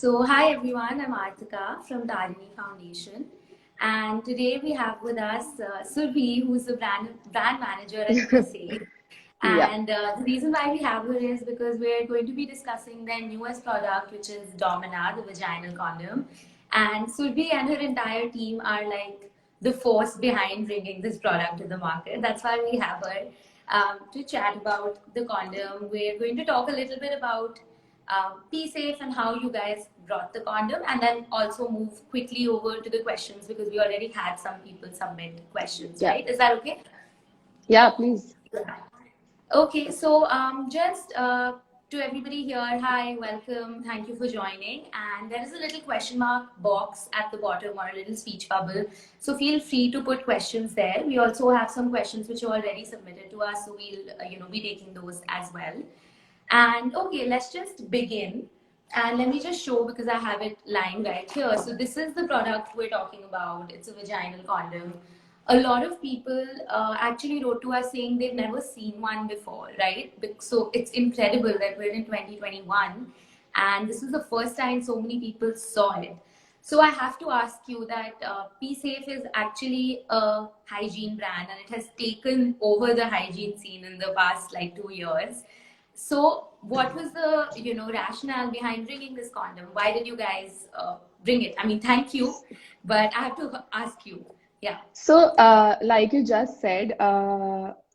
So, hi everyone, I'm Artika from Tarini Foundation, and today we have with us Surbhi, who's the brand manager at PSA. Yeah. And the reason why we have her is because we're going to be discussing their newest product, which is Dominar, the vaginal condom. And Surbhi and her entire team are like the force behind bringing this product to the market. That's why we have her to chat about the condom. We're going to talk a little bit about be safe and how you guys brought the condom, and then also move quickly over to the questions because we already had some people submit questions, Yeah. right? Is that okay? Yeah, please. Okay, so just to everybody here, hi, welcome, thank you for joining. And there is a little question mark box at the bottom or a little speech bubble. So feel free to put questions there. We also have some questions which are already submitted to us, so we'll be taking those as well. And okay, let's just begin. And let me just show because I have it lying right here. So this is the product we're talking about. It's a vaginal condom. A lot of people actually wrote to us saying they've never seen one before, right? So it's incredible that we're in 2021 and this is the first time so many people saw it. So I have to ask you that Be Safe is actually a hygiene brand and it has taken over the hygiene scene in the past like 2 years. So, what was the rationale behind bringing this condom? Why did you guys bring it? I mean, thank you, but I have to ask you. Yeah. So, like you just said,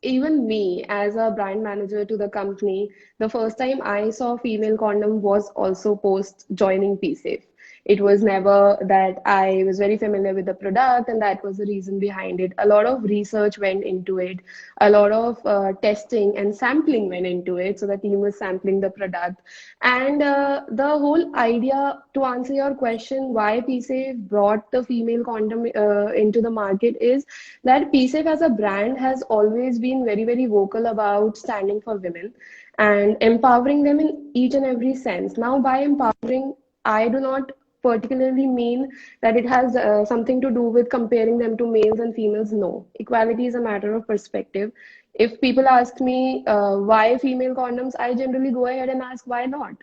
even me as a brand manager to the company, the first time I saw female condom was also post joining PSafe. It was never that I was very familiar with the product, and that was the reason behind it. A lot of research went into it, a lot of testing and sampling went into it. So the team was sampling the product, and the whole idea to answer your question, why PSafe brought the female condom into the market is that PSafe as a brand has always been very, very vocal about standing for women and empowering them in each and every sense. Now, by empowering, I do not particularly mean that it has something to do with comparing them to males and females. No, equality is a matter of perspective. If people ask me why female condoms, I generally go ahead and ask why not.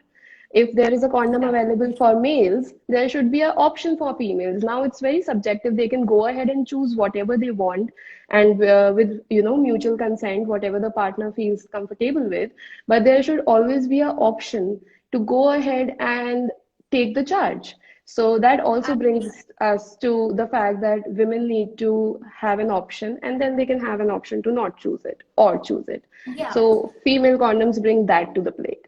If there is a condom Yeah. available for males, there should be an option for females. Now it's very subjective. They can go ahead and choose whatever they want, and with mutual consent, whatever the partner feels comfortable with. But there should always be an option to go ahead and take the charge. So that also Absolutely. brings us to the fact that women need to have an option, and then they can have an option to not choose it or choose it. Yeah. So female condoms bring that to the plate.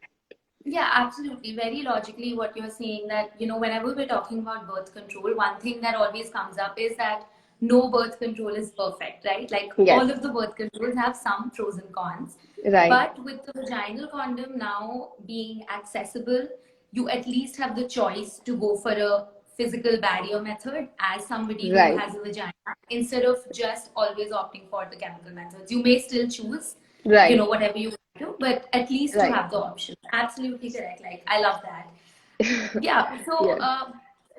Yeah, absolutely. Very logically, what you're saying that, whenever we're talking about birth control, one thing that always comes up is that no birth control is perfect, right? Like all Yes, of the birth controls have some pros and cons. right, But with the vaginal condom now being accessible, you at least have the choice to go for a physical barrier method as somebody who right, has a vagina instead of just always opting for the chemical methods. You may still choose, right, whatever you want to, but at least to right. have the option. Absolutely correct. Like, I love that. Yeah. So, Yes,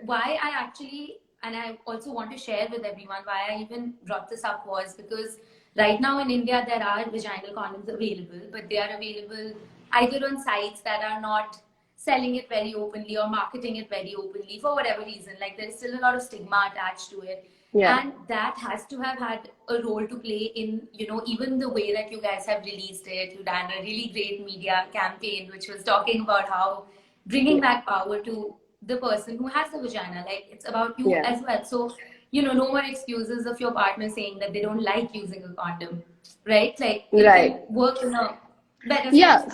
why I actually, and I also want to share with everyone why I even brought this up was because right now in India there are vaginal condoms available, but they are available either on sites that are not selling it very openly or marketing it very openly for whatever reason. Like there's still a lot of stigma attached to it. yeah, And that has to have had a role to play in, even the way that you guys have released it. You've done a really great media campaign, which was talking about how bringing yeah, back power to the person who has the vagina. Like it's about you yeah, as well. So, no more excuses of your partner saying that they don't like using a condom, right? Like it right. can work in a better sense Yeah,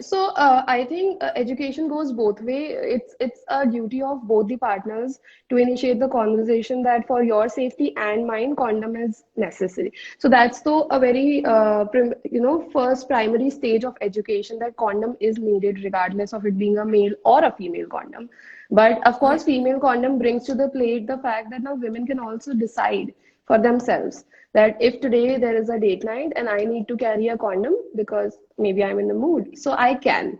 now. I think education goes both way. It's a duty of both the partners to initiate the conversation that for your safety and mine, condom is necessary. So that's though a very first primary stage of education, that condom is needed regardless of it being a male or a female condom. But of Yeah. course, female condom brings to the plate the fact that now women can also decide for themselves that if today there is a date night and I need to carry a condom because maybe I'm in the mood, so I can.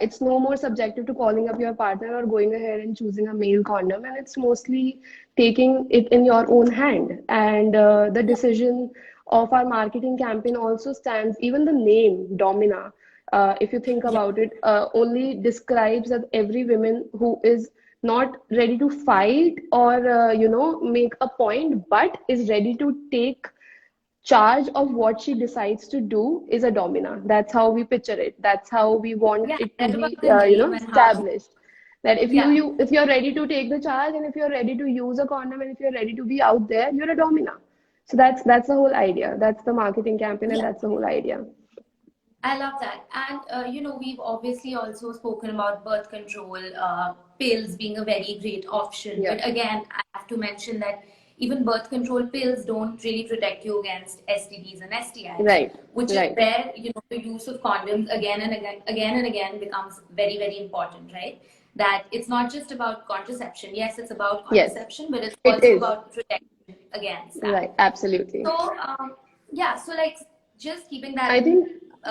It's no more subjective to calling up your partner or going ahead and choosing a male condom, and it's mostly taking it in your own hand. And the Yeah. decision of our marketing campaign also stands, even the name Domina, if you think Yeah. about it, only describes that every woman who is not ready to fight or make a point, but is ready to take charge of what she decides to do, is a domina. That's how we picture it. That's how we want Yeah, it to that's be, about the name and how. established. That if Yeah, if you're ready to take the charge, and if you're ready to use a condom, and if you're ready to be out there, you're a domina. So that's the whole idea. That's the marketing campaign, and yeah. that's the whole idea. I love that. And, we've obviously also spoken about birth control, pills being a very great option. Yeah. But again, I have to mention that even birth control pills don't really protect you against STDs and STIs, Right. which is Right. where, the use of condoms again and again becomes very, very important, right? That it's not just about contraception. Yes, it's about Yes, contraception, but it's it also is. about protection against that. Right. Absolutely. So, yeah, so like just keeping that I in think,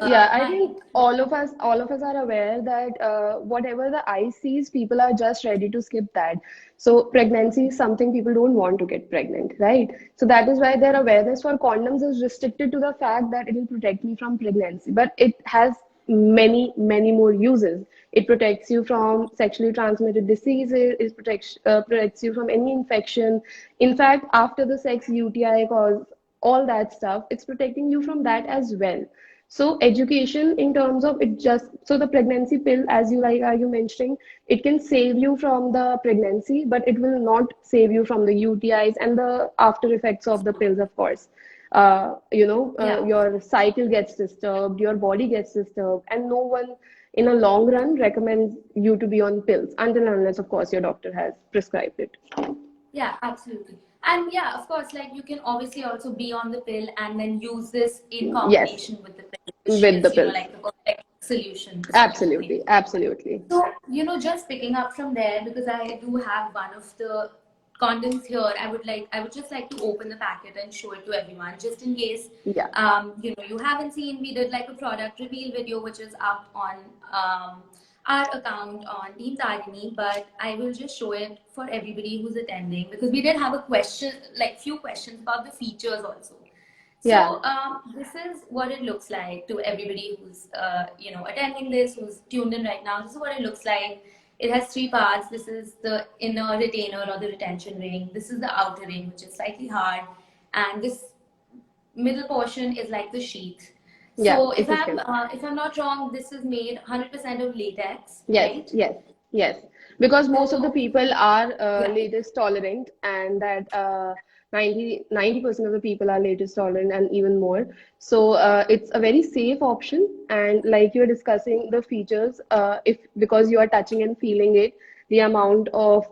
yeah, I mind. think all of us are aware that whatever the eye sees, people are just ready to skip that. So pregnancy is something people don't want to get pregnant, right? So that is why their awareness for condoms is restricted to the fact that it will protect me from pregnancy. But it has many, many more uses. It protects you from sexually transmitted diseases. It protects you from any infection. In fact, after the sex, UTI cause, all that stuff, it's protecting you from that as well. So education in terms of it, just so the pregnancy pill, as you like are you mentioning, it can save you from the pregnancy, but it will not save you from the UTIs and the after effects of the pills, of course. Yeah. Your cycle gets disturbed, your body gets disturbed, and no one in a long run recommends you to be on pills until and unless, of course, your doctor has prescribed it. Yeah, absolutely. And yeah, of course, like you can obviously also be on the pill and then use this in Yes, combination with the pill, which with the is, pills. like the perfect solution sort of thing. Absolutely, absolutely. So, just picking up from there, because I do have one of the condoms here, I would just like to open the packet and show it to everyone, just in case, Yeah. you haven't seen. We did like a product reveal video, which is up on our account on Team Targini, but I will just show it for everybody who's attending, because we did have a question, like few questions about the features also. Yeah. So this is what it looks like to everybody who's attending this, who's tuned in right now. This is what it looks like. It has three parts. This is the inner retainer or the retention ring. This is the outer ring, which is slightly hard, and this middle portion is like the sheath. Yeah, So it's a skin. if I'm not wrong, this is made 100% of latex, Yes, right? yes, yes. Because most of the So people are yeah, latest tolerant, and that 90% of the people are latest tolerant and even more. So it's a very safe option. And like you're discussing the features, if because you are touching and feeling it, the amount of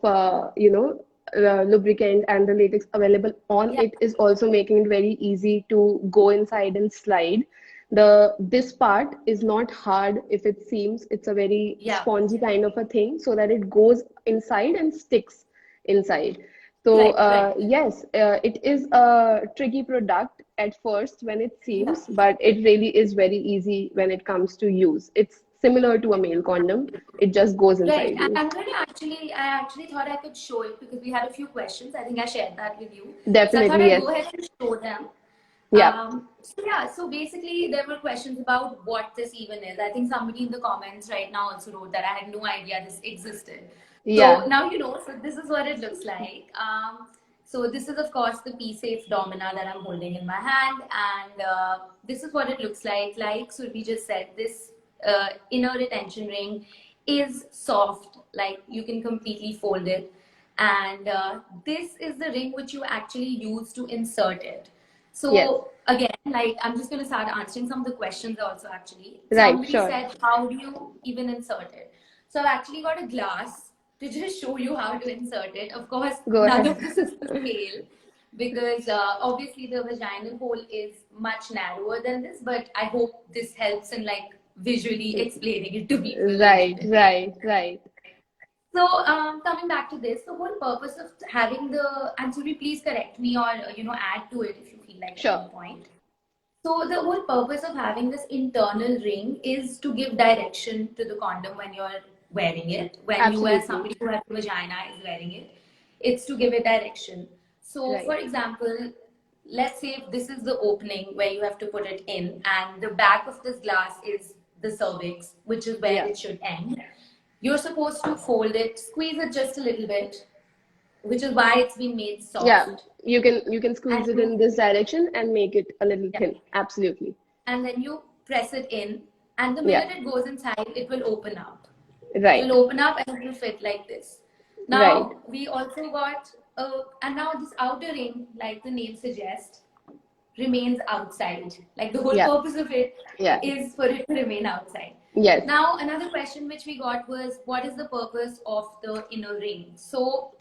lubricant and the latex available on yeah, it is also making it very easy to go inside and slide. The this part is not hard. If it seems, it's a very yeah, spongy kind of a thing, so that it goes inside and sticks inside. So right, right, yes, it is a tricky product at first when it yeah. seems, but it really is very easy when it comes to use. It's similar to a male condom. It just goes Right, inside and you. I actually thought I could show it because we had a few questions. I think I shared that with you. So I thought Definitely, I'd yes. go ahead and show them. Yeah, So yeah, so basically there were questions about what this even is. I think somebody in the comments right now also wrote that I had no idea this existed. So yeah, now you know, so this is what it looks like. So this is of course the P-Safe Domina that I'm holding in my hand, and this is what it looks like. Like Surbi just said, this inner retention ring is soft, like you can completely fold it. And this is the ring which you actually use to insert it. yes. So again, like I'm just going to start answering some of the questions also actually. Right, Somebody sure. said, how do you even insert it? So I've actually got a glass to just show you how to insert it. Of course, Go none of ahead. this is to scale, because obviously the vaginal hole is much narrower than this, but I hope this helps in like visually explaining it to people a little Right, bit. right, right. So, coming back to this, the whole purpose of having the, and Suri, please correct me or add to it if you feel like at Sure. any point. So, the whole purpose of having this internal ring is to give direction to the condom when you're wearing it. When you, as Absolutely. somebody who has a vagina, is wearing it, it's to give it direction. So, Right. for example, let's say if this is the opening where you have to put it in, and the back of this glass is the cervix, which is where Yeah. it should end. You're supposed to fold it, squeeze it just a little bit, which is why it's been made Yeah, soft. you can And squeeze it you, in this direction and make it a little yeah, thin. Absolutely. and then you press it in, and the Yeah, minute it goes inside, it will open up. It will right, open up and it will fit like this. right. Now we also got, and now this outer ring, like the name suggests, remains outside. Like the whole Yeah, purpose of it yeah, is for it to remain outside. yes, Now, another question which we got was, what is the purpose of the inner ring? So,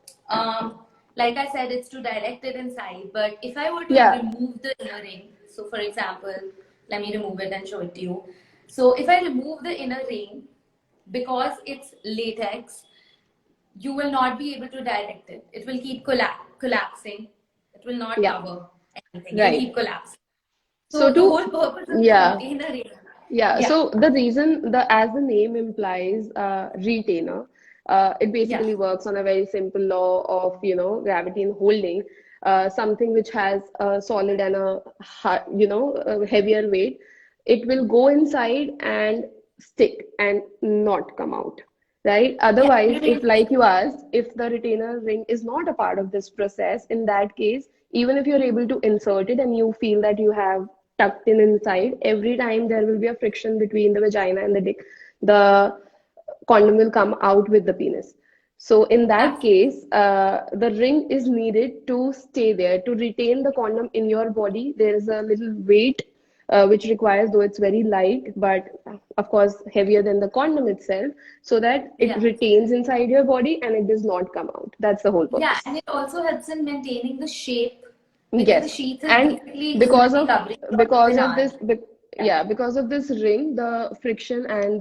like I said, it's to direct it inside. But if I were to yeah, remove the inner ring, so for example, let me remove it and show it to you. So, if I remove the inner ring, because it's latex, you will not be able to direct it. It will keep collapsing. It will not yeah, cover anything. It will right. keep collapsing. So So the to, whole purpose of the yeah, retainer is, yeah. yeah, So the reason, the as the name implies, retainer, it yeah, basically works on a very simple law of, gravity and holding. Something which has a solid and a heavier weight, it will go inside and stick and not come out, right? yeah, Otherwise, if, retainer. like you asked, if the retainer ring is not a part of this process, in that case, even if you're able to insert it and you feel that you have tucked in inside, every time there will be a friction between the vagina and the dick, the condom will come out with the penis. So in that Absolutely. case, the ring is needed to stay there to retain the condom in your body. There is a little weight which requires, though it's very light, but of course heavier than the condom itself, so that it Yeah. retains inside your body and it does not come out. That's the whole Yeah, purpose. and it also helps in maintaining the shape because the Yes, sheath is and basically going to because be of covering your because of vagina. this, Yeah. yeah, because of this ring, the friction and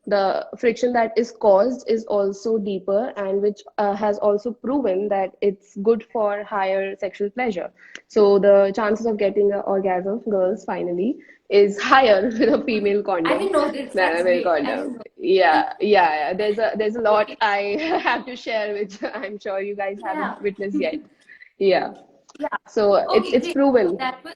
the friction that is caused is also deeper, and which has also proven that it's good for higher sexual pleasure. So the chances of getting an orgasm, girls, finally, is higher with a female I condom didn't know this. than a That's male great. I condom. didn't know. Yeah. There's a lot Okay. I have to share, which I'm sure you guys haven't Yeah. witnessed yet. Yeah. Yeah. So it's Okay, it's great. So proven. that was,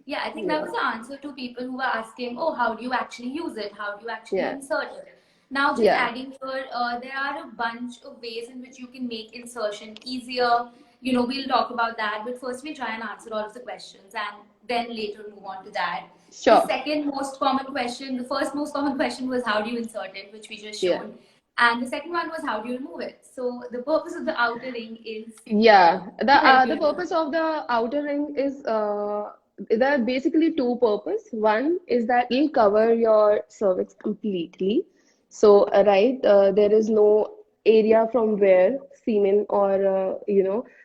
yeah, I think that Yeah, was the answer to people who were asking, oh, how do you actually use it? How do you actually yeah, insert it? Now, just yeah, adding here, there are a bunch of ways in which you can make insertion easier. You know, we'll talk about that, but first we'll try and answer all of the questions and then later move on to that. The sure. second most common question, the first most common question was how do you insert it, which we just Yeah, showed. And the second one was how do you remove it? So the purpose of the outer ring is yeah. The to help uh, you the remove purpose of the outer ring is there are basically two purpose. One is that it'll cover your cervix completely. So right, there is no area from where semen or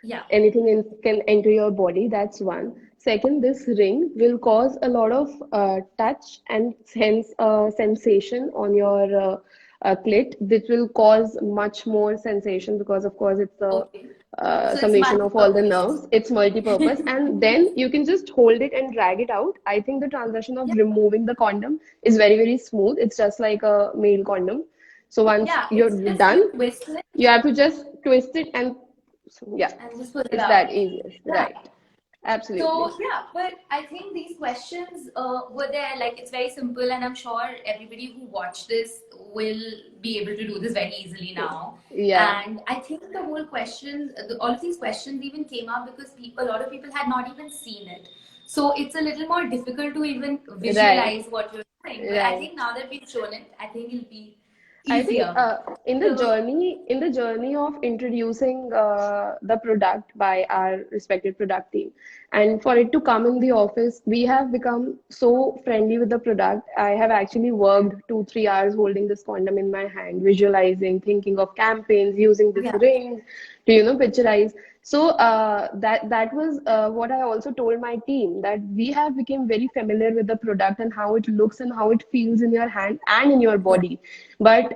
yeah. anything can enter your body. That's one. Second, this ring will cause a lot of touch and hence sensation on your clit, which will cause much more sensation because, of course, it's a Okay. So it's summation of all the multi-purpose. nerves. It's multi-purpose, and then you can just hold it and drag it out. I think the transition of Yeah, removing the condom is very, very smooth. It's just like a male condom. So once yeah. you're It's just you done, twist it you have to just twist it and yeah, and just pull it it's that out. easiest, Yeah. right? Absolutely. So yeah, but I think these questions were there. Like it's very simple, and I'm sure everybody who watched this will be able to do this very easily now. Yeah, And I think the whole question, all of these questions even came up because people, a lot of people had not even seen it. So it's a little more difficult to even right, visualize what you're doing. But I right. think now that we've shown it, I think it'll be I think easier. So in the journey of introducing the product by our respected product team, and for it to come in the office, we have become so friendly with the product. I have actually worked 2 3 hours holding this condom in my hand, visualizing, thinking of campaigns, using this yeah, ring to picturize. So that was what I also told my team, that we have become very familiar with the product and how it looks and how it feels in your hand and in your yeah, body. But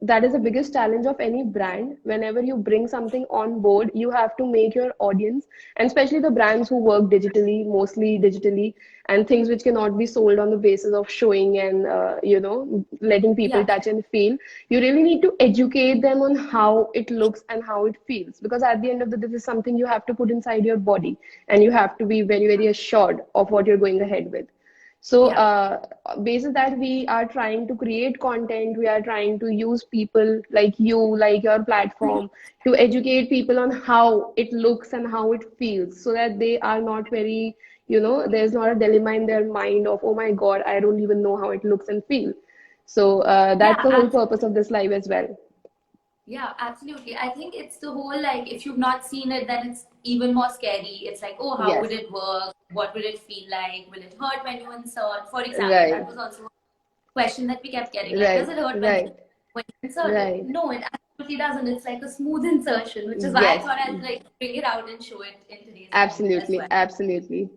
that is the biggest challenge of any brand. Whenever you bring something on board, you have to make your audience, and especially the brands who work digitally, mostly digitally, and things which cannot be sold on the basis of showing and letting people yeah. touch and feel. You really need to educate them on how it looks and how it feels, because at the end of the day, this is something you have to put inside your body, and you have to be very, very assured of what you're going ahead with. So, Yeah. basis that we are trying to create content, we are trying to use people like you, like your platform, to educate people on how it looks and how it feels, so that they are not very, there's not a dilemma in their mind of, oh my God, I don't even know how it looks and feel. So, that's Yeah, the whole purpose absolutely. of this live as well. Yeah, absolutely. I think it's the whole like if you've not seen it, then it's even more scary. It's like, oh, how Yes, would it work? What would it feel like? Will it hurt when you insert? For example, right, that was also a question that we kept getting. Like, does right, it hurt right, when you insert it? right. No, it absolutely doesn't. It's like a smooth insertion, which is why I Yes, thought I'd like bring it out and show it in today's live as absolutely, well. absolutely.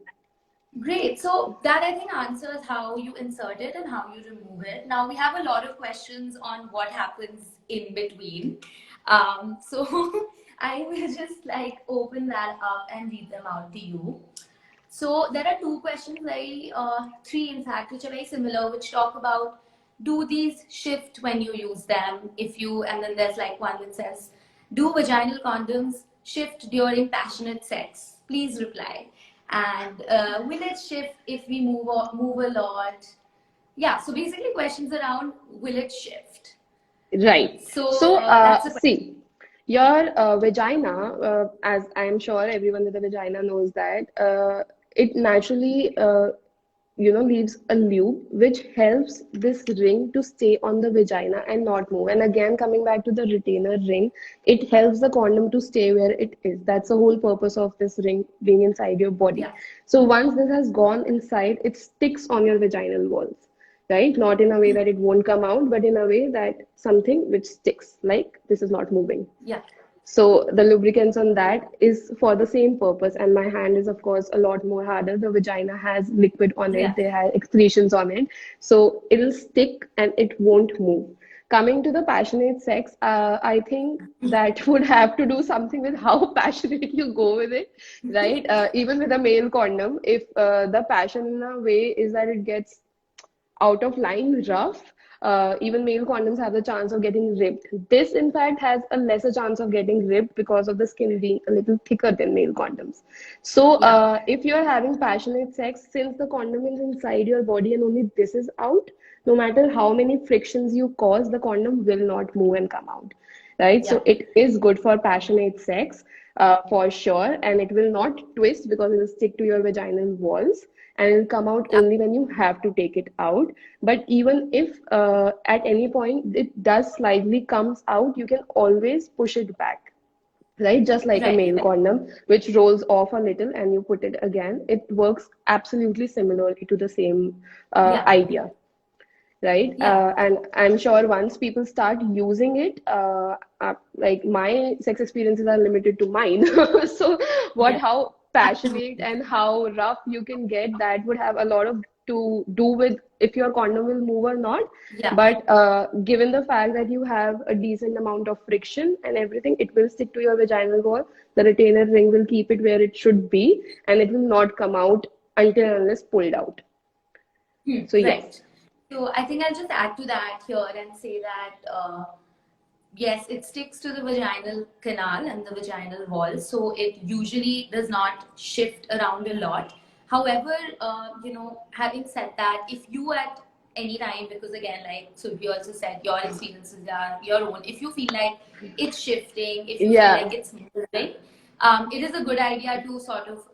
Great. So that I think answers how you insert it and how you remove it. Now we have a lot of questions on what happens in between. So I will just like open that up and read them out to you. So there are two questions, three in fact, which are very similar, which talk about do these shift when you use them? If you, and then there's like one that says, do vaginal condoms shift during passionate sex? Please reply. And will it shift if we move a lot? Yeah, so basically questions around will it shift? Right. So So, that's the question. see, your vagina, as I'm sure everyone with a vagina knows that, it naturally, leaves a loop which helps this ring to stay on the vagina and not move. And again, coming back to the retainer ring, it helps the condom to stay where it is. That's the whole purpose of this ring being inside your body. Yeah, So once this has gone inside, it sticks on your vaginal walls, right? Not in a way that it won't come out, but in a way that something which sticks, like this is not moving. yeah, So the lubricants on that is for the same purpose. And my hand is, of course, a lot more harder. The vagina has liquid on it, yeah, they have excretions on it. So it'll stick and it won't move. Coming to the passionate sex, I think that would have to do something with how passionate you go with it, right? Even with a male condom, if the passion in a way is that it gets out of line, rough, even male condoms have the chance of getting ripped. This, in fact, has a lesser chance of getting ripped because of the skin being a little thicker than male condoms. So, yeah, if you're having passionate sex, since the condom is inside your body and only this is out, no matter how many frictions you cause, the condom will not move and come out. Right? yeah, So, it is good for passionate sex, for sure, and it will not twist because it will stick to your vaginal walls and it'll come out yeah, only when you have to take it out. But even if at any point it does slightly comes out, you can always push it back, right? Just like a right, male right. condom, which rolls off a little and you put it again. It works absolutely similarly to the same Yeah, idea, right? yeah. And I'm sure once people start using it, like my sex experiences are limited to mine. So, Yeah, how passionate absolutely. and how rough you can get, that would have a lot of to do with if your condom will move or not. Yeah, But given the fact that you have a decent amount of friction and everything, it will stick to your vaginal wall. The retainer ring will keep it where it should be, and it will not come out until unless pulled out. So yes, right. So I think I'll just add to that here and say that yes, it sticks to the vaginal canal and the vaginal wall, so it usually does not shift around a lot. However, having said that, if you at any time, because again, like so you also said, your experiences are your own. If you feel like it's shifting, if you feel yeah, like it's moving, it is a good idea to sort of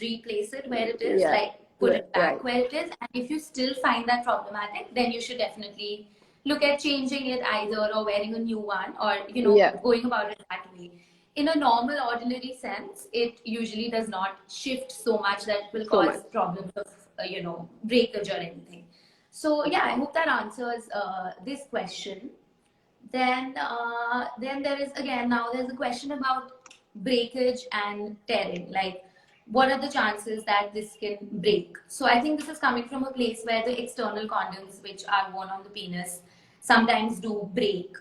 replace it where it is, yeah, like put right, it right. back where it is. And if you still find that problematic, then you should definitely look at changing it either or wearing a new one or Yeah, going about it that way. In a normal ordinary sense, it usually does not shift so much that it will so much. cause problems of breakage or anything. So yeah, I hope that answers this question. Then there is again, now there's a question about breakage and tearing. Like, what are the chances that this can break? So I think this is coming from a place where the external condoms, which are worn on the penis, sometimes do break,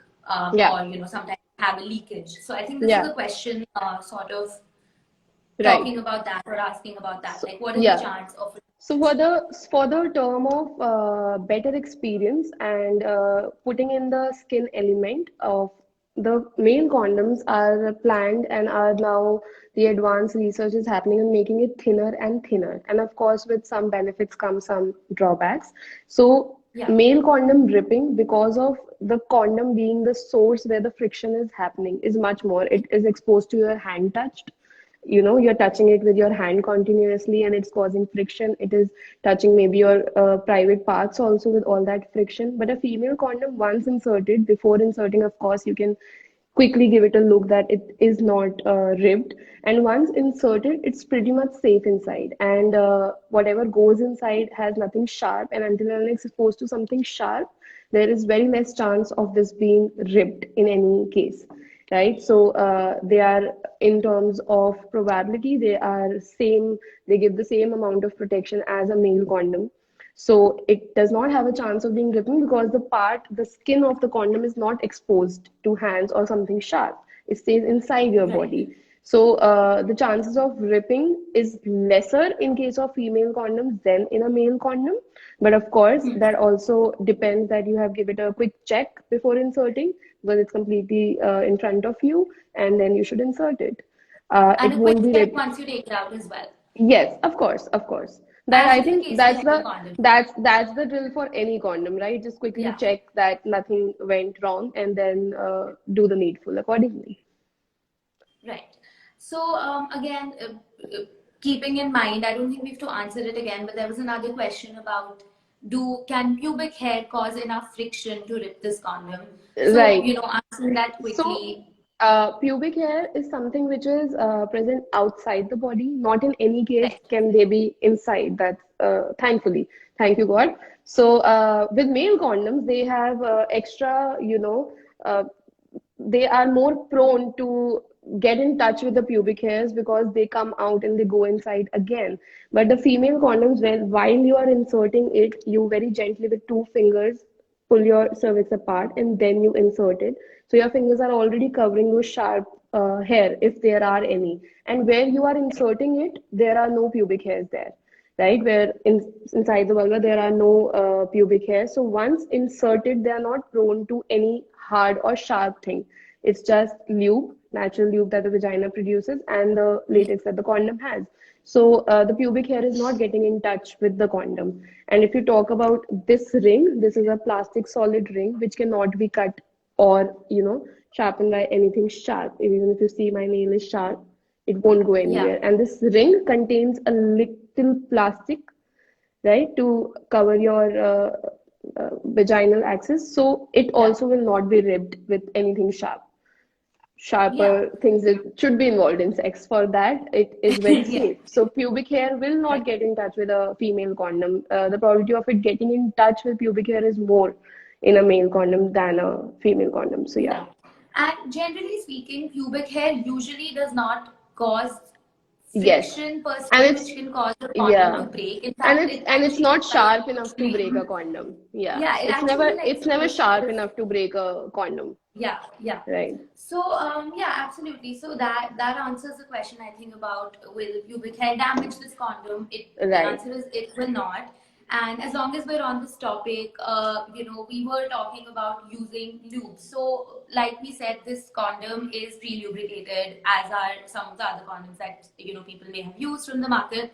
Yeah, or sometimes have a leakage. So I think this is yeah, a question, sort of right. talking about that or asking about that. So, Like, what is the yeah. chance of it? So for the term of better experience and putting in the skin element of the male condoms are planned and are now the advanced research is happening on making it thinner and thinner. And of course, with some benefits come some drawbacks. So Yeah. male condom ripping, because of the condom being the source where the friction is happening, is much more. It is exposed to your hand touched. You're touching it with your hand continuously and it's causing friction. It is touching maybe your private parts also with all that friction. But a female condom, once inserted, before inserting, of course, you can quickly give it a look that it is not ribbed. And once inserted, it's pretty much safe inside. And whatever goes inside has nothing sharp. And until it's exposed to something sharp, there is very less chance of this being ripped in any case, right? So they are, in terms of probability, they are same. They give the same amount of protection as a male condom. So it does not have a chance of being ripping because the skin of the condom is not exposed to hands or something sharp. It stays inside your Right. body. So the chances of ripping is lesser in case of female condoms than in a male condom. But of course, that also depends that you have give it a quick check before inserting, because it's completely in front of you, and then you should insert it. And It a quick won't be check ripped. once you take it out as well, Yes, of course, of course. That, as I is the think case with that's every the condom. that's the drill for any condom, right? Just quickly Yeah. check that nothing went wrong and then do the needful accordingly. Right. So again, keeping in mind, I don't think we have to answer it again, but there was another question about can pubic hair cause enough friction to rip this condom? So, Right. answering that So, quickly. pubic hair is something which is present outside the body. Not in any case Right. can they be inside. That's thankfully, thank you God. So, with male condoms, they have extra, uh, they are more prone to get in touch with the pubic hairs because they come out and they go inside again. But the female condoms, while you are inserting it, you very gently with two fingers pull your cervix apart and then you insert it. So your fingers are already covering those sharp hair if there are any. And where you are inserting it, there are no pubic hairs there, right? Inside the vulva, there are no pubic hairs. So once inserted, they are not prone to any hard or sharp thing. It's just lube, natural lube that the vagina produces, and the Yeah. latex that the condom has. So the pubic hair is not getting in touch with the condom. And if you talk about this ring, this is a plastic solid ring which cannot be cut or sharpened by anything sharp. Even if you see my nail is sharp, it won't go Yeah. anywhere. And this ring contains a little plastic, right, to cover your vaginal axis. So it Yeah. also will not be ribbed with anything sharp. Yeah. Sharper things that should be involved in sex. For that, it is very Yeah. safe. So pubic hair will not Right. get in touch with a female condom. The probability of it getting in touch with pubic hair is more in a male condom than a female condom. So yeah. Yeah. And generally speaking, pubic hair usually does not cause Yes. friction per And se, it's which can cause the condom to yeah. break. In And fact, it's it and it's actually not like sharp enough to break a extreme. condom. Yeah. Yeah, it It's actually never like it's never extreme. sharp enough to break a condom. Yeah, yeah. Right. So yeah, absolutely. So that answers the question, I think, about will pubic hair damage this condom? The Right. answer is it will not. And as long as we're on this topic, we were talking about using lube. So like we said, this condom is pre-lubricated, as are some of the other condoms that people may have used from the market.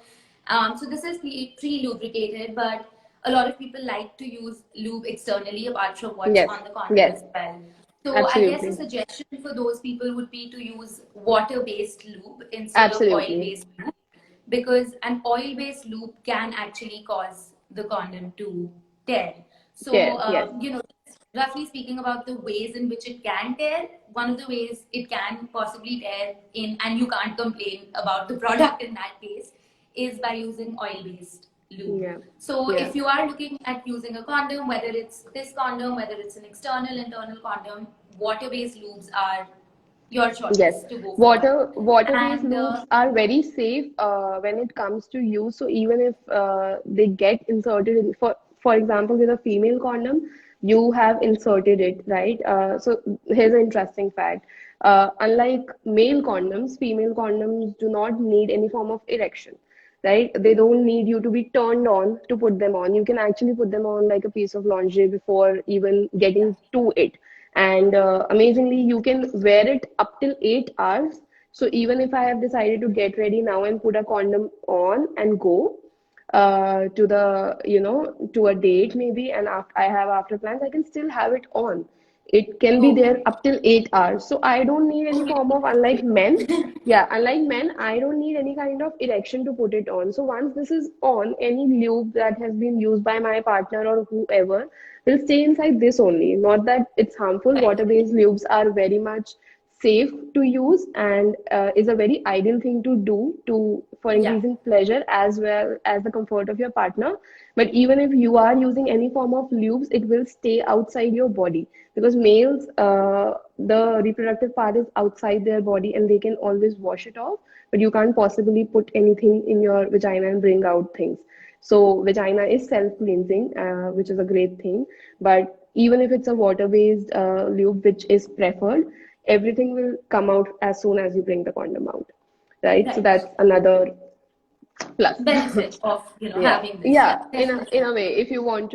So this is pre-lubricated, but a lot of people like to use lube externally apart from what's Yes. on the condom Yes. as well. So I guess a Absolutely. suggestion for those people would be to use water-based lube instead of Absolutely. oil-based lube, because an oil-based lube can actually cause the condom to tear. So Care. Yes. roughly speaking about the ways in which it can tear, one of the ways it can possibly tear in, and you can't complain about the product in that case, is by using oil-based lube. Yeah. So Yeah. if you are looking at using a condom, whether it's this condom, whether it's an external, internal condom, water-based lubes are your Yes, choice to go for. water-based And lubes are very safe when it comes to use. So even if they get inserted in, for example, with a female condom, you have inserted it, right? So here's an interesting fact. Unlike male condoms, female condoms do not need any form of erection, right? They don't need you to be turned on to put them on. You can actually put them on like a piece of lingerie before even yeah, getting to it. And amazingly, you can wear it up till 8 hours. So even if I have decided to get ready now and put a condom on and go to the, to a date maybe, and after I have after plans, I can still have it on. It can be Oh, there up till 8 hours. So I don't need any okay. form of, unlike men, yeah, unlike men, I don't need any kind of erection to put it on. So once this is on, any lube that has been used by my partner or whoever will stay inside this only. Not that it's harmful. Right. Water-based lubes are very much safe to use and is a very ideal thing to do to for Yeah. increasing pleasure as well as the comfort of your partner. But even if you are using any form of lubes, it will stay outside your body because males, the reproductive part is outside their body and they can always wash it off. But you can't possibly put anything in your vagina and bring out things. So vagina is self-cleansing, which is a great thing. But even if it's a water-based lube, which is preferred, everything will come out as soon as you bring the condom out, right? So Right. that's another plus. Benefit of, Yeah, having this. Yeah, yeah. In a definitely. way, Yeah. if you want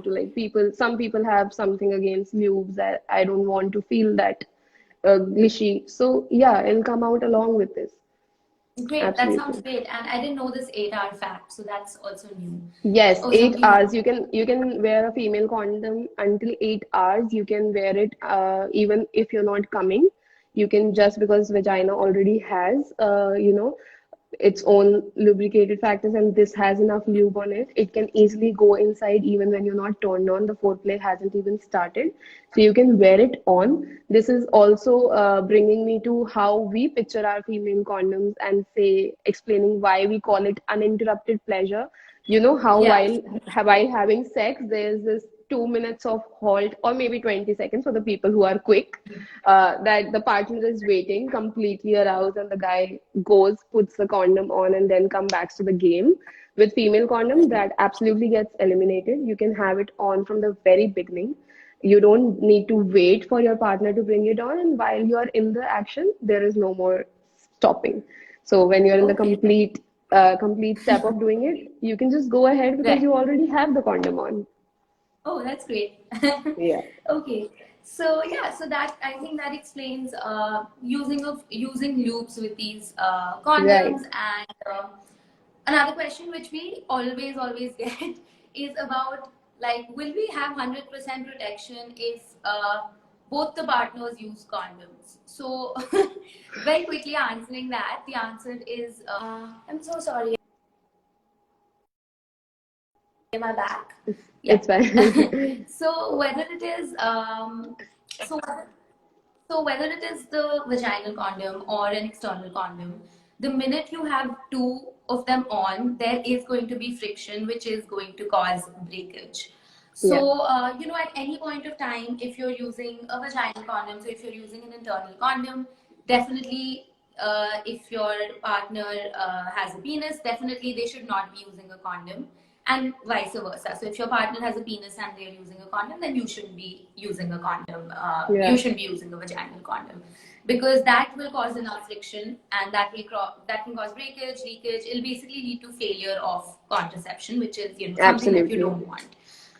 to, like some people have something against lubes that I don't want to feel that glishy. So yeah, it'll come out along with this. Great. That sounds Absolutely. great. And I didn't know this 8-hour fact, so that's also new. Yes, Oh, eight something that. hours. You can wear a female condom until 8 hours. You can wear it even if you're not coming. You can just because vagina already has its own lubricated factors and this has enough lube on it. It can easily go inside even when you're not turned on. The foreplay hasn't even started, so you can wear it on. This is also bringing me to how we picture our female condoms and say explaining why we call it uninterrupted pleasure. You know how Yeah. while having sex, there's this 2 minutes of halt or maybe 20 seconds for the people who are quick, that the partner is waiting completely aroused and the guy goes, puts the condom on and then come back to the game. With female condom, that absolutely gets eliminated. You can have it on from the very beginning. You don't need to wait for your partner to bring it on, and while you are in the action, there is no more stopping. So when you're in the Okay. complete step of doing it, you can just go ahead because Right. you already have the condom on. Oh, that's great. Yeah. Okay. So yeah, so that I think that explains using loops with these Right. condoms. And another question which we always get is about, like, will we have 100% protection if both the partners use condoms? So very quickly answering that, the answer is I'm so sorry. Am I back? Yeah. It's fine. So whether it is so so whether it is the vaginal condom or an external condom, the minute you have two of them on, there is going to be friction, which is going to cause breakage. Yeah. So, at any point of time, if you're using a vaginal condom, so if you're using an internal condom, definitely, if your partner has a penis, definitely they should not be using a condom, and vice versa. So if your partner has a penis and they're using a condom, then you shouldn't be using a condom. You Yeah. should be using a vaginal condom, because that will cause enough friction, and that can cause breakage, leakage. It'll basically lead to failure of contraception, which is something that you Absolutely. don't want.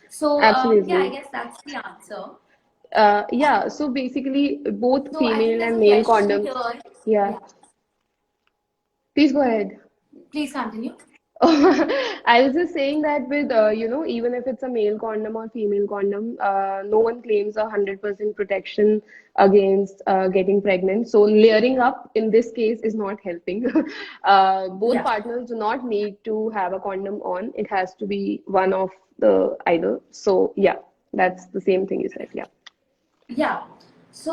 So yeah, I Absolutely. guess that's the answer. Yeah, so basically both So I think female there's and a male question condoms. here. Yeah. Yeah, Please go ahead. please continue. I was just saying that with even if it's a male condom or female condom, no one claims 100% protection against getting pregnant. So layering up in this case is not helping. Both Yeah. partners do not need to have a condom on. It has to be one of the either. So yeah, that's the same thing you said. Yeah. Yeah. So,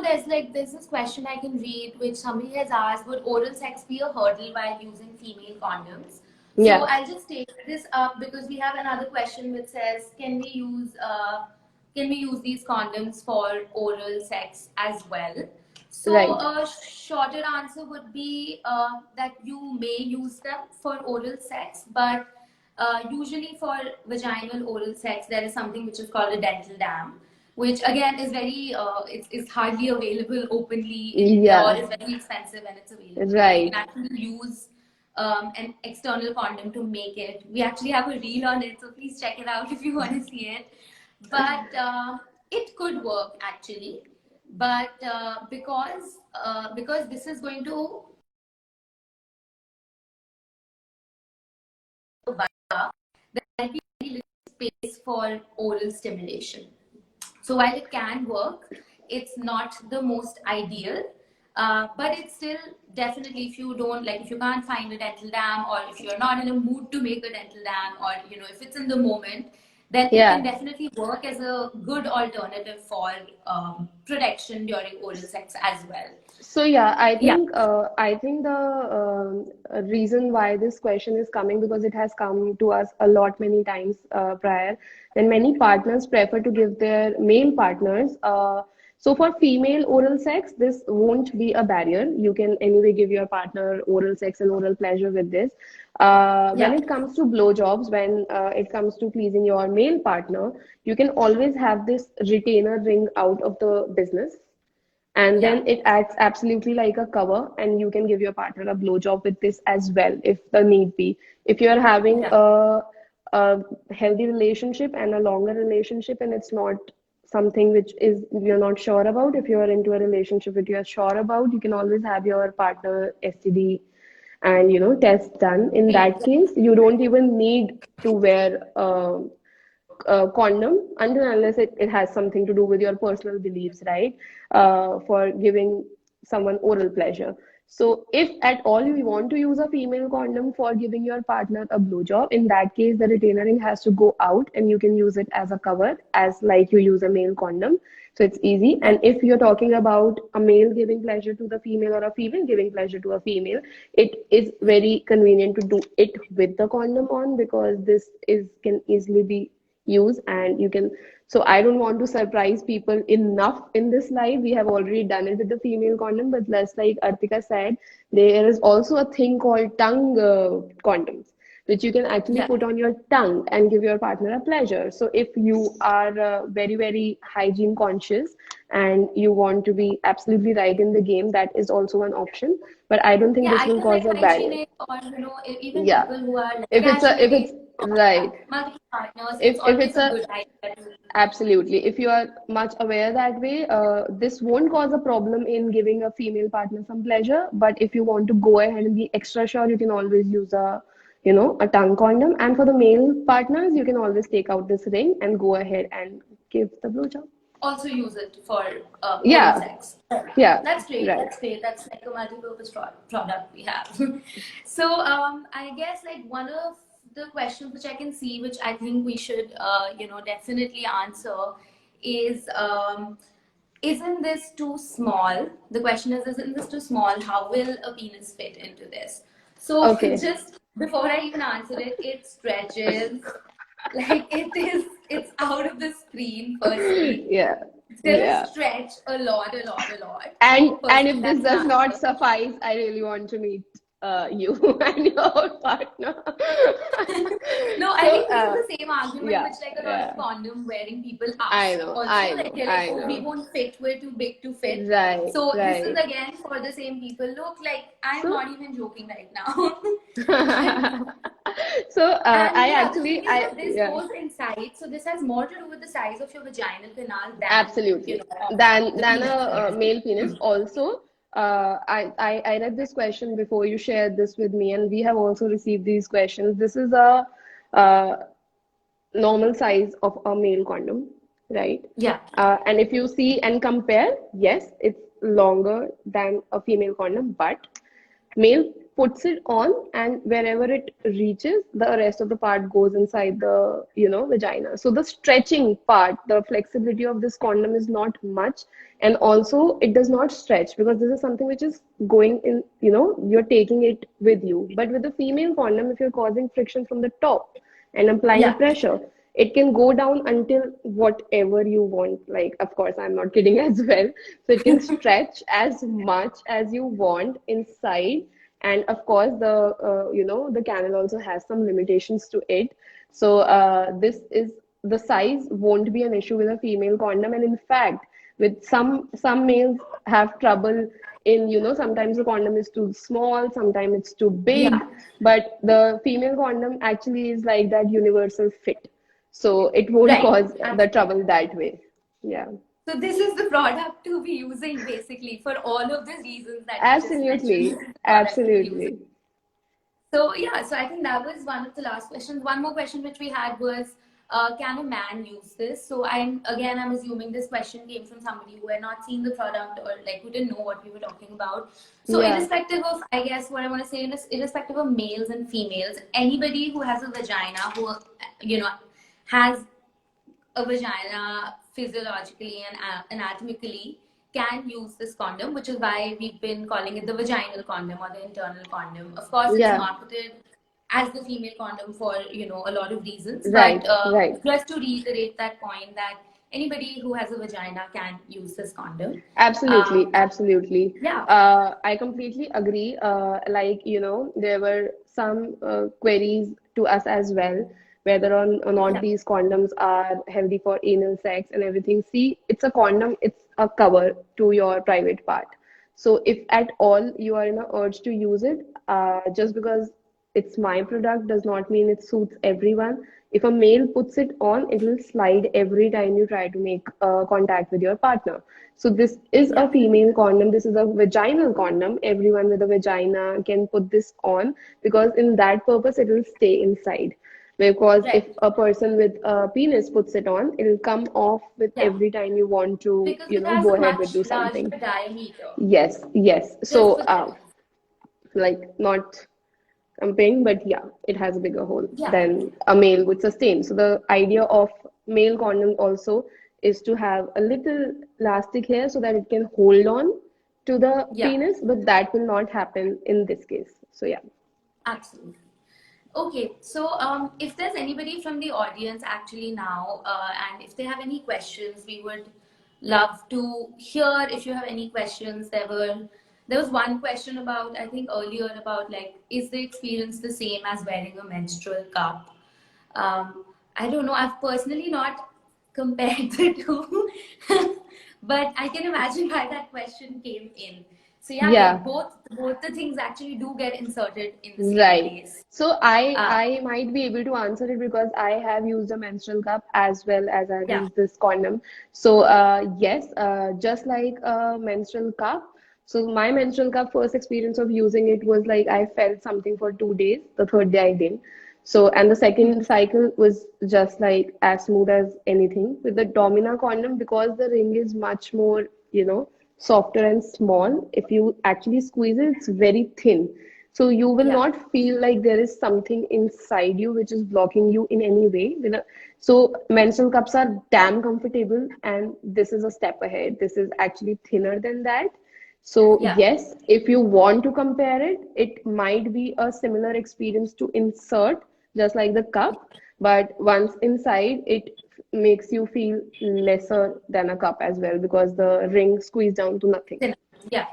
there's this question I can read which somebody has asked: would oral sex be a hurdle while using female condoms? So Yeah. I'll just take this up because we have another question which says, can we use these condoms for oral sex as well? So Right. a shorter answer would be that you may use them for oral sex, but usually for vaginal oral sex, there is something which is called a dental dam, which again is very it's hardly available openly in India, or Yeah. is very expensive when it's available. So you can Right. actually use an external condom to make it. We actually have a reel on it, so please check it out if you want to see it. But it could work actually, but because this is going to there'll be very little space for oral stimulation. So while it can work, it's not the most ideal, but it's still definitely, if you don't like, if you can't find a dental dam, or if you're not in a mood to make a dental dam, or if it's in the moment, then it can Yeah. definitely work as a good alternative for protection during oral sex as well. So yeah, Yeah, I think the reason why this question is coming, because it has come to us a lot many times prior, then many partners prefer to give their male partners. So for female oral sex, this won't be a barrier. You can anyway give your partner oral sex and oral pleasure with this. When yeah, it comes to blowjobs, when it comes to pleasing your male partner, you can always have this retainer ring out of the business, and yeah, then it acts absolutely like a cover, and you can give your partner a blowjob with this as well if the need be. If you're having yeah, a healthy relationship and a longer relationship, and it's not something which is you're not sure about, if you're into a relationship which you're sure about, you can always have your partner STD and test done. In that case, you don't even need to wear condom until unless it has something to do with your personal beliefs, right? For giving someone oral pleasure. So if at all you want to use a female condom for giving your partner a blowjob, in that case the retainer ring has to go out, and you can use it as a cover, as like you use a male condom. So it's easy. yeah. And if you're talking about a male giving pleasure to the female or a female giving pleasure to a female, it is very convenient to do it with the condom on, because this is can easily be use, and you can. So I don't want to surprise people enough in this live. We have already done it with the female condom, but less, like Artika said, there is also a thing called tongue condoms, which you can actually Yeah. put on your tongue and give your partner a pleasure. So if you are very, very hygiene conscious and you want to be absolutely right in the game, that is also an option. But I don't think Yeah, this I will guess cause like a barrier. hygienic, or even Yeah. people who are like If it's a, if casually it's right, multiple partners, it's if always it's a a good idea to. absolutely. If you are much aware that way, this won't cause a problem in giving a female partner some pleasure. But if you want to go ahead and be extra sure, you can always use a tongue condom. And for the male partners, you can always take out this ring and go ahead and give the blowjob. Also use it for oral Yeah, sex. yeah, That's great. right. That's great. That's like a multi-purpose product we have. So I guess like one of the questions which I can see, which I think we should, definitely answer, is isn't this too small? The question is, isn't this too small? How will a penis fit into this? So Okay. just before I even answer it, it stretches. Like it's out of the screen, firstly. Yeah, It's gonna yeah. stretch a lot, a lot, a lot. And Firstly, if this that's an does not answer. suffice, I really want to meet you and your partner. No, I So, think this is the same argument yeah, which like a lot of yeah. condom wearing people I ask know, also. I Like know, they're like, I oh, we know. won't fit, we're too big to fit. Right, So this is right. again for the same people. Look, like I'm So, not even joking right now. and so and I the other thing actually, is that this yeah. goes inside, so this has more to do with the size of your vaginal canal than Absolutely. of Than the than penis. a male penis. Also, I read this question before you shared this with me, and we have also received these questions. This is a uh, normal size of a male condom, right? Yeah. And if you see and compare, yes, it's longer than a female condom, but male puts it on, and wherever it reaches, the rest of the part goes inside the vagina. So the stretching part, the flexibility of this condom is not much. And also it does not stretch, because this is something which is going in, you're taking it with you. But with the female condom, if you're causing friction from the top and applying Yeah. pressure, it can go down until whatever you want. Like, of course, I'm not kidding as well. So it can stretch as much as you want inside. And of course, the canal also has some limitations to it. So this is the size won't be an issue with a female condom. And in fact, with some males have trouble in, sometimes the condom is too small, sometimes it's too big. Yeah. But the female condom actually is like that universal fit, so it won't Right. cause the Absolutely. trouble that way. Yeah. So this is the product to be using basically for all of the reasons that we just mentioned. Absolutely. This is the product to be using. Absolutely. So yeah, so I think that was one of the last questions. One more question which we had was, can a man use this? So I'm assuming this question came from somebody who had not seen the product or like who didn't know what we were talking about. So Yeah. irrespective of, I guess what I want to say is irrespective of males and females, anybody who has a vagina who has a vagina physiologically and anatomically can use this condom, which is why we've been calling it the vaginal condom or the internal condom. Of course, it's Yeah. marketed as the female condom for a lot of reasons, but Right. Right. just to reiterate that point that anybody who has a vagina can use this condom. Absolutely, absolutely. Yeah, I completely agree. Like, there were some queries to us as well, whether or not yeah, these condoms are healthy for anal sex and everything. See, it's a condom, it's a cover to your private part. So if at all you are in a urge to use it, just because it's my product does not mean it suits everyone. If a male puts it on, it will slide every time you try to make contact with your partner. So this is a yeah, female condom. This is a vaginal condom. Everyone with a vagina can put this on because in that purpose it will stay inside. Because if right, a person with a penis puts it on, it will come off with yeah, every time you want to, because it has go a ahead with much do larger something. diameter. Yes, yes. Just So, for that. like not comparing, but yeah, it has a bigger hole Yeah, than a male would sustain. So the idea of male condom also is to have a little elastic here so that it can hold on to the yeah, penis, but that will not happen in this case. So yeah. absolutely. Okay, so if there's anybody from the audience actually now, and if they have any questions, we would love to hear if you have any questions. There was one question about, I think earlier, about like, is the experience the same as wearing a menstrual cup? I don't know. I've personally not compared the two, but I can imagine why that question came in. So yeah, Yeah. both the things actually do get inserted in the same Right. place. So I Uh, I might be able to answer it because I have used a menstrual cup as well as I've yeah, used this condom. So yes, just like a menstrual cup. So my menstrual cup first experience of using it was like I felt something for 2 days. The third day I didn't. So and the second cycle was just like as smooth as anything. With the Domina condom, because the ring is much more, softer and small. If you actually squeeze it, it's very thin. So you will yeah, not feel like there is something inside you which is blocking you in any way. So menstrual cups are damn comfortable, and this is a step ahead. This is actually thinner than that. So yeah, yes, if you want to compare it, it might be a similar experience to insert, just like the cup. But once inside, it makes you feel lesser than a cup as well because the ring squeezed down to nothing. yeah.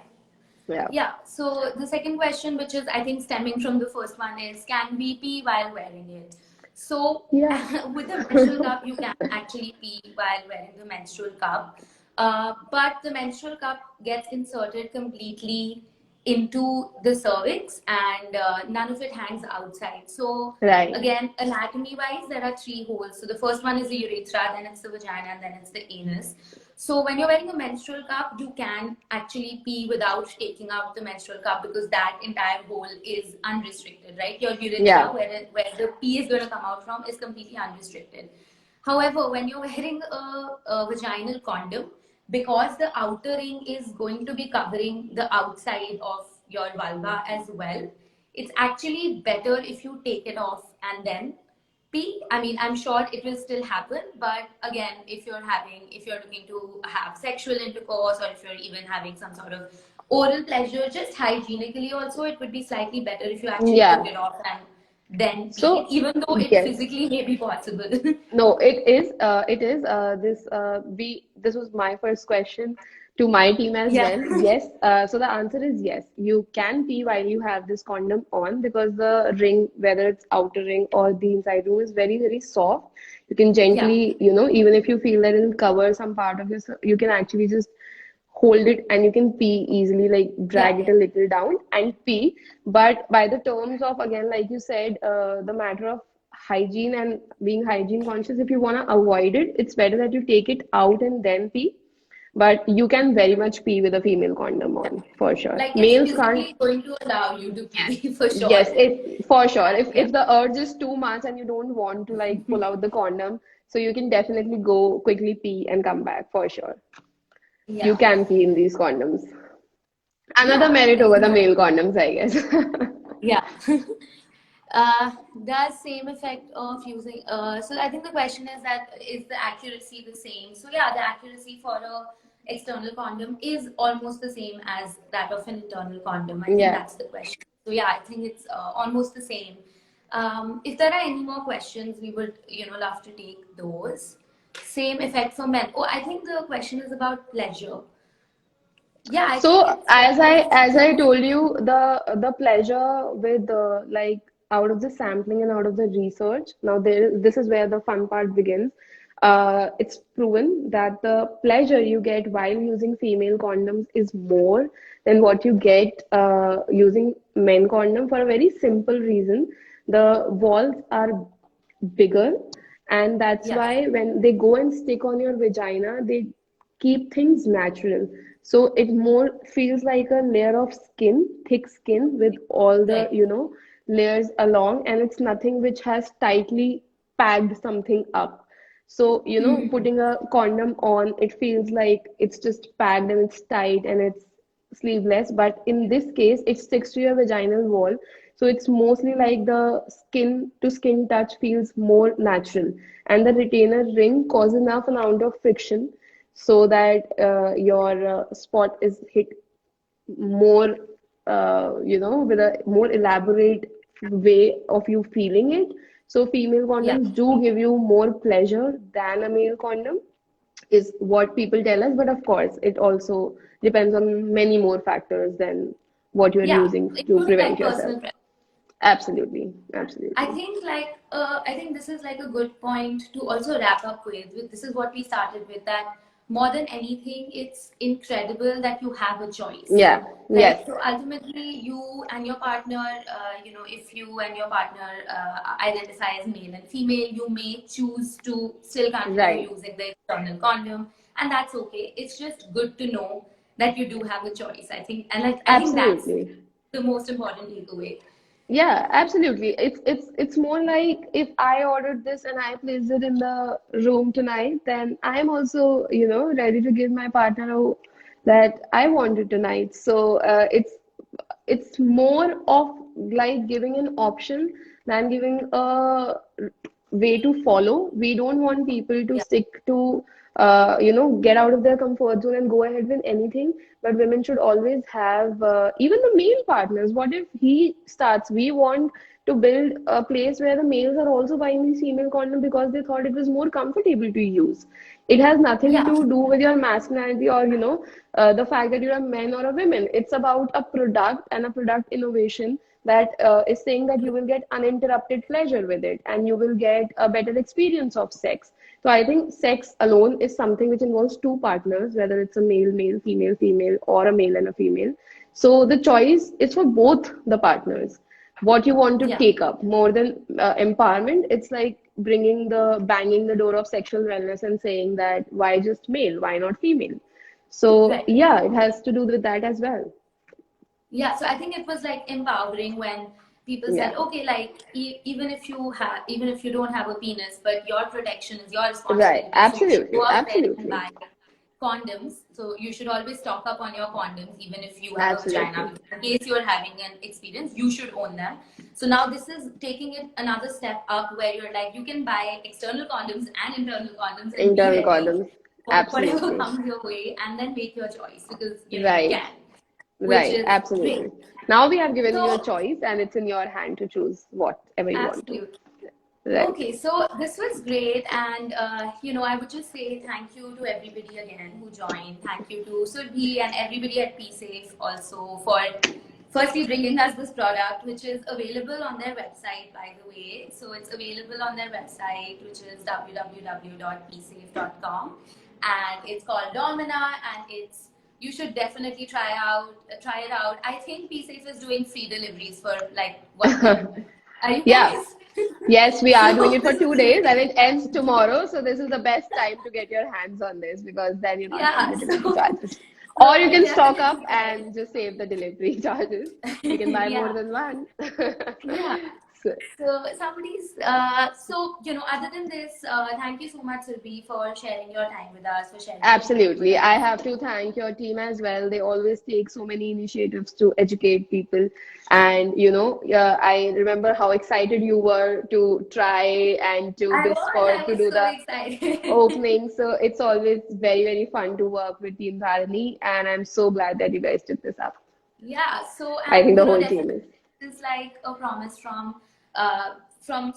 Yeah. Yeah. So the second question, which is I think stemming from the first one, is can we pee while wearing it? So Yeah. with the menstrual cup, you can actually pee while wearing the menstrual cup, but the menstrual cup gets inserted completely into the cervix, and none of it hangs outside. So Right. again, anatomy wise, there are three holes. So the first one is the urethra, then it's the vagina, and then it's the anus. So when you're wearing a menstrual cup, you can actually pee without taking out the menstrual cup because that entire hole is unrestricted, right? Your urethra, Yeah. where the pee is going to come out from, is completely unrestricted. However, when you're wearing a vaginal condom, because the outer ring is going to be covering the outside of your vulva as well, it's actually better if you take it off and then pee. I mean, I'm sure it will still happen, but again, if you're looking to have sexual intercourse or if you're even having some sort of oral pleasure, just hygienically also, it would be slightly better if you actually took Yeah. it off and then pee, So even though it yes. physically may be possible. No, it is. It is. This was my first question to my team as Yeah, well. Yes. So the answer is yes. You can pee while you have this condom on because the ring, whether it's outer ring or the inside ring, is very, very soft. You can yeah, gently, even if you feel that it'll cover some part of your, you can actually just hold it and you can pee easily, like yeah, drag it yeah, a little down and pee. But by the terms of, again, like you said, the matter of hygiene and being hygiene conscious, if you want to avoid it, it's better that you take it out and then pee. But you can very much pee with a female condom on, for sure. Like it's Males can't. physically going to allow you to Yes. pee for Yes, sure. it for sure. Yeah. If the urge is too much and you don't want to like pull out the condom, so you can definitely go quickly pee and come back for sure. You Yeah. can pee in these condoms. Another Yeah. merit over the Definitely. male condoms, I guess. Yeah. Does same effect of using so I think the question is that is the accuracy the same? So yeah, the accuracy for a external condom is almost the same as that of an internal condom. I think Yeah. that's the question. So yeah, I think it's almost the same. If there are any more questions, we would love to take those. Same effect for men. Oh, I think the question is about pleasure. Yeah, I think So it's as I told you, the pleasure with like out of the sampling and out of the research. Now this is where the fun part begins. It's proven that the pleasure you get while using female condoms is more than what you get using men condom for a very simple reason. The walls are bigger, and that's yeah, why when they go and stick on your vagina, they keep things natural. So it more feels like a layer of skin, thick skin with all the, right. layers along, and it's nothing which has tightly packed something up. So, putting a condom on, it feels like it's just packed and it's tight and it's sleeveless. But in this case, it sticks to your vaginal wall. So it's mostly like the skin to skin touch feels more natural. And the retainer ring causes enough amount of friction so that your spot is hit more, with a more elaborate way of you feeling it. So female Yeah. condoms do give you more pleasure than a male condom, is what people tell us. But of course, it also depends on many more factors than what you're Yeah, using to including prevent like yourself. personal preference. Absolutely, I absolutely. think I think this is like a good point to also wrap up with. This is what we started with, that more than anything, it's incredible that you have a choice. Yeah, Right. yes, So ultimately, you and your partner, if you and your partner identify as male and female, you may choose to still continue right. using the external condom, and that's okay. It's just good to know that you do have a choice. I think, and I think that's Absolutely. the most important takeaway. Yeah, absolutely. It's more like if I ordered this and I placed it in the room tonight, then I'm also, ready to give my partner that I want it tonight. So it's more of like giving an option than giving a way to follow. We don't want people to Yeah. stick to, get out of their comfort zone and go ahead with anything. But women should always have, even the male partners. What if he starts? We want to build a place where the males are also buying these female condom because they thought it was more comfortable to use. It has nothing Yeah. to do with your masculinity or, the fact that you're a man or a woman. It's about a product and a product innovation that is saying that you will get uninterrupted pleasure with it and you will get a better experience of sex. So I think sex alone is something which involves two partners, whether it's a male, male, female, female, or a male and a female. So the choice is for both the partners. What you want to Yeah. take up more than empowerment, it's like banging the door of sexual wellness and saying that why just male, why not female? So Right. yeah, it has to do with that as well. Yeah. So I think it was like empowering when people Yeah, said, okay, like even if you don't have a penis, but your protection is your right. responsibility. So you should go Absolutely, out there and absolutely, buy condoms. So you should always stock up on your condoms, even if you have a vagina. absolutely. Because in case you're having an experience, you should own them. So now this is taking it another step up where you're like, you can buy external condoms and internal condoms and be Internal ready condoms. for whatever Absolutely. comes your way, and then make your choice because you Right. can, which Right. is great. Absolutely. Now we have given you a So choice and it's in your hand to choose whatever you want to. absolutely. Right. Okay, so this was great, and I would just say thank you to everybody again who joined. Thank you to Surbhi and everybody at PSafe also for firstly bringing us this product, which is available on their website, by the way. So it's available on their website, which is www.psafe.com, and it's called Domina, and you should definitely try it out. I think PSafe is doing free deliveries for like 1 month. Are you Yeah. guys? Yes, we are doing So it for this is 2 days and it really ends tomorrow. So this is the best time to get your hands on this because then you're not paying yeah. the delivery charges. So Or you I can stock up definitely recommend. and just save the delivery charges. You can buy more Yeah, than one. yeah. So, So somebody's so other than this, thank you so much, Surbhi, for sharing your time with us, for sharing your input with absolutely. I us. have to thank your team as well. They always take so many initiatives to educate people. And, I remember how excited you were to try and to I to was do so the excited. opening. So it's always very, very fun to work with Team Dharani. And I'm so glad that you guys took this up. Yeah, so I and think the whole team definitely is. this is like a promise from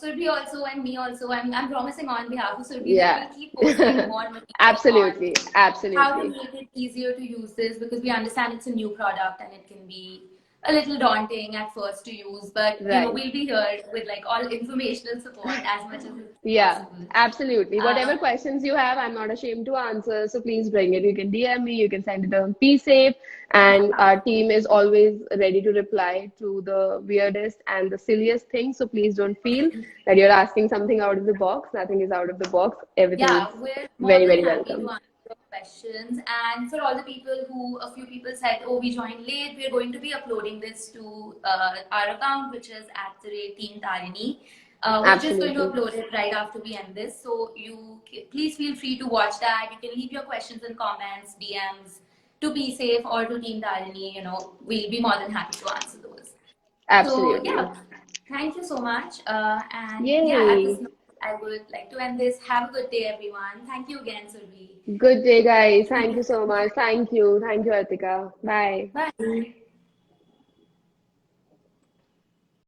Surbhi also and me also. I'm promising on behalf of Surbhi that Yeah. we'll keep posting more material on Absolutely. how to Absolutely. make it easier to use this because we understand it's a new product and it can be a little daunting at first to use, but Right. we'll be here with like all informational support as much as it's Yeah, possible. absolutely. Uh, Whatever questions you have, I'm not ashamed to answer. So please bring it. You can DM me, you can send it on PSafe, and yeah. our team is always ready to reply to the weirdest and the silliest things. So please don't feel that you're asking something out of the box. Nothing is out of the box. Everything is Yeah, we're more very, than very happy to welcome. answer your questions. And for all the people who, a few people said, oh, we joined late, we're going to be uploading this to our account, which is at the rate Team Tarini. We're just going to Absolutely. upload it right after we end this. So please feel free to watch that. You can leave your questions and comments, DMs to Be Safe or to Team Tarini. We'll be more than happy to answer those. So Absolutely. yeah, thank you so much. And yeah, at this Yay. note, I would like to end this. Have a good day, everyone. Thank you again, Survi. Good day, guys. Thank you so much. Thank you. Thank you, Artika. Bye. Bye.